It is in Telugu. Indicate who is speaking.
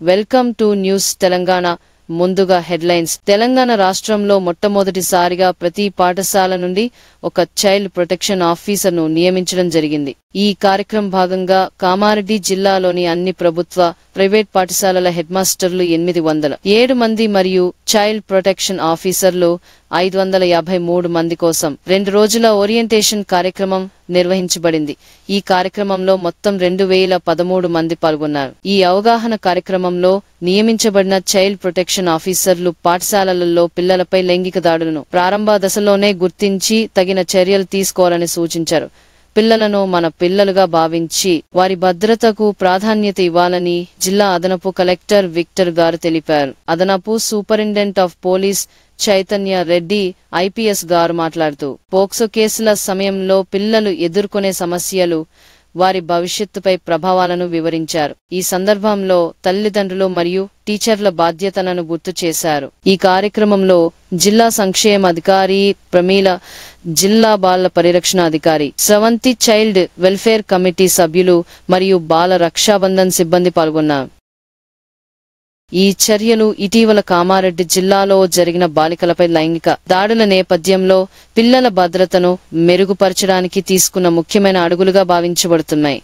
Speaker 1: Welcome to news Telangana. ముందుగా హెడ్లైన్స్. తెలంగాణ రాష్ట్రంలో మొట్టమొదటిసారిగా ప్రతి పాఠశాల నుండి ఒక చైల్డ్ ప్రొటెక్షన్ ఆఫీసర్ను నియమించడం జరిగింది. ఈ కార్యక్రమం భాగంగా కామారెడ్డి జిల్లాలోని అన్ని ప్రభుత్వ, ప్రైవేట్ పాఠశాలల హెడ్ మాస్టర్లు 807 మంది మరియు చైల్డ్ ప్రొటెక్షన్ ఆఫీసర్లు 553 మంది కోసం 2 రోజుల ఓరియంటేషన్ కార్యక్రమం నిర్వహించబడింది. ఈ కార్యక్రమంలో మొత్తం 2013 మంది పాల్గొన్నారు. ఈ అవగాహన కార్యక్రమంలో నియమించబడిన చైల్డ్ ప్రొటెక్షన్ ఆఫీసర్లు పాఠశాలలలో పిల్లలపై లైంగిక దాడులను ప్రారంభ దశలోనే గుర్తించి తగిన చర్యలు తీసుకోవాలని సూచించారు. పిల్లలను మన పిల్లలుగా భావించి వారి భద్రతకు ప్రాధాన్యత ఇవ్వాలని జిల్లా అదనపు కలెక్టర్ విక్టర్ గారు తెలిపారు. అదనపు superintendent of police Chaitanya Reddy IPS గారు మాట్లాడుతూ పోక్సో కేసుల సమయంలో పిల్లలు ఎదుర్కొనే సమస్యలు, వారి భవిష్యత్తుపై ప్రభావాలను వివరించారు. ఈ సందర్భంలో తల్లిదండ్రులు మరియు టీచర్ల బాధ్యతలను గుర్తు చేశారు. ఈ కార్యక్రమంలో జిల్లా సంక్షేమ అధికారి ప్రమీల, జిల్లా బాల పరిరక్షణ అధికారి స్రవంతి, చైల్డ్ వెల్ఫేర్ కమిటీ సభ్యులు మరియు బాల రక్షాబంధన్ సిబ్బంది పాల్గొన్నారు. ఈ చర్యలు ఇటీవల కామారెడ్డి జిల్లాలో జరిగిన బాలికలపై లైంగిక దాడుల నేపథ్యంలో పిల్లల భద్రతను మెరుగుపరచడానికి తీసుకున్న ముఖ్యమైన అడుగులుగా భావించబడుతున్నాయి.